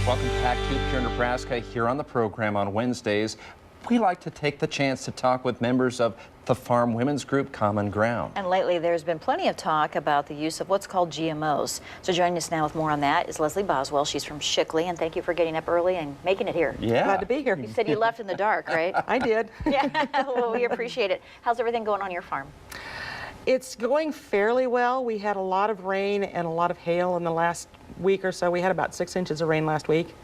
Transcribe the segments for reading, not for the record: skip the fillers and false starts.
Welcome back to Pure Nebraska. Here on the program on Wednesdays, we like to take the chance to talk with members of the farm women's group Common Ground. And lately there's been plenty of talk about the use of what's called GMOs. So joining us now with more on that is Leslie Boswell. She's from Shickley, and thank you for getting up early and making it here. Yeah. Glad to be here. You said you left in the dark, right? I did. Yeah, well, we appreciate it. How's everything going on your farm? It's going fairly well. We had a lot of rain and a lot of hail in the last week or so. We had about 6 inches of rain last week.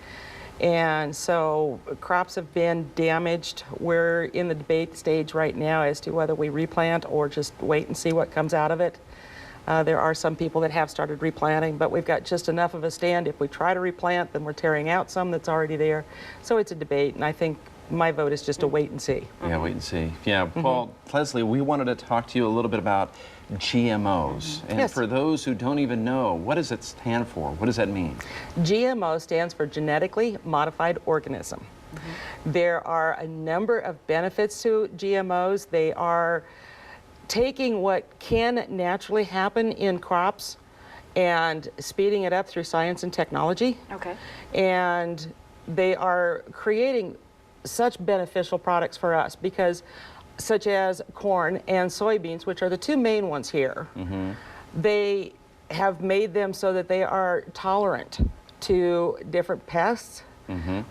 And so crops have been damaged. We're in the debate stage right now as to whether we replant or just wait and see what comes out of it. There are some people that have started replanting, but we've got just enough of a stand. If we try to replant, then we're tearing out some that's already there. So it's a debate, and I think my vote is just to wait and see. Yeah, wait and see. Yeah, Paul, Leslie, we wanted to talk to you a little bit about GMOs. And Yes. for those who don't even know, what does it stand for? What does that mean? GMO stands for genetically modified organism. There are a number of benefits to GMOs. They are taking what can naturally happen in crops and speeding it up through science and technology. Okay. And they are creating such beneficial products for us because such as corn and soybeans, which are the two main ones here, they have made them so that they are tolerant to different pests.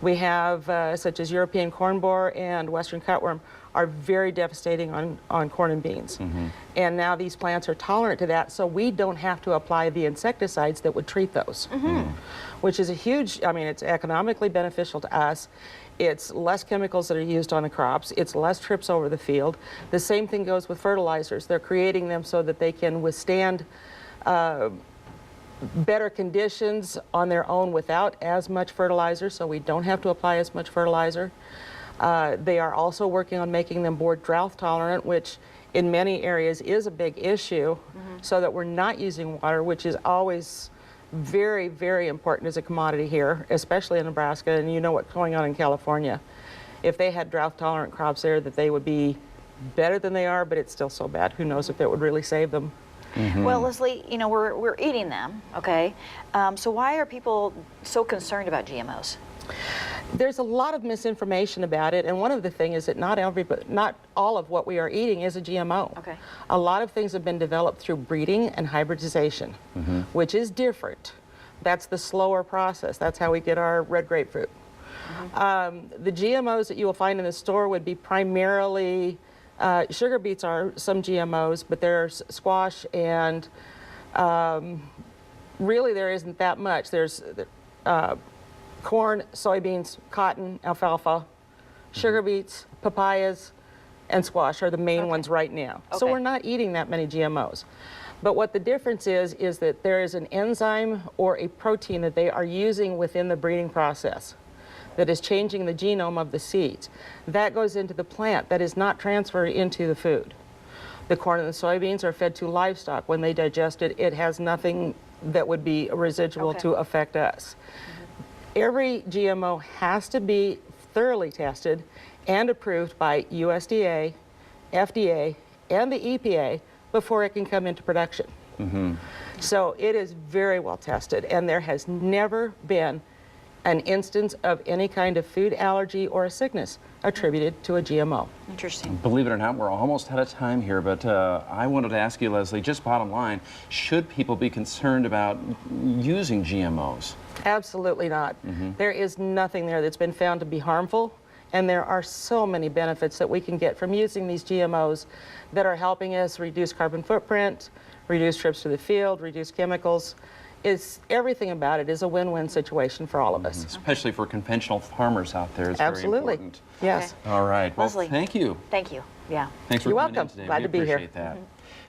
We have such as European corn borer and western cutworm are very devastating on corn and beans. And now these plants are tolerant to that, so we don't have to apply the insecticides that would treat those, which is a huge, I mean, it's economically beneficial to us. It's less chemicals that are used on the crops. It's less trips over the field. The same thing goes with fertilizers. They're creating them so that they can withstand better conditions on their own without as much fertilizer, so we don't have to apply as much fertilizer. They are also working on making them more drought tolerant, which in many areas is a big issue, so that we're not using water, which is always very, very important as a commodity here, especially in Nebraska, and you know what's going on in California. If they had drought tolerant crops there, that they would be better than they are, but it's still so bad. Who knows if it would really save them. Well, Leslie, you know, we're eating them, okay? So why are people so concerned about GMOs? There's a lot of misinformation about it, and one of the things is that not all of what we are eating is a GMO. Okay. A lot of things have been developed through breeding and hybridization, which is different. That's the slower process. That's how we get our red grapefruit. The GMOs that you will find in the store would be primarily, sugar beets are some GMOs, but there's squash and really there isn't that much. There's corn, soybeans, cotton, alfalfa, sugar beets, papayas, and squash are the main ones right now. So Okay. we're not eating that many GMOs. But what the difference is that there is an enzyme or a protein that they are using within the breeding process that is changing the genome of the seeds. That goes into the plant, that is not transferred into the food. The corn and the soybeans are fed to livestock. When they digest it, it has nothing that would be residual to affect us. Every GMO has to be thoroughly tested and approved by USDA, FDA, and the EPA before it can come into production. So it is very well tested, and there has never been an instance of any kind of food allergy or a sickness attributed to a GMO. Interesting. Believe it or not, we're almost out of time here, but I wanted to ask you, Leslie, just bottom line, should people be concerned about using GMOs? Absolutely not. There is nothing there that's been found to be harmful, and there are so many benefits that we can get from using these GMOs that are helping us reduce carbon footprint, reduce trips to the field, reduce chemicals. Everything about it is a win-win situation for all of us. Especially for conventional farmers out there, it's Absolutely. very important. Yes. All right. Well, Leslie. thank you. Thank you. Yeah. Thanks for You're coming welcome. in today. Glad We to be here. appreciate that.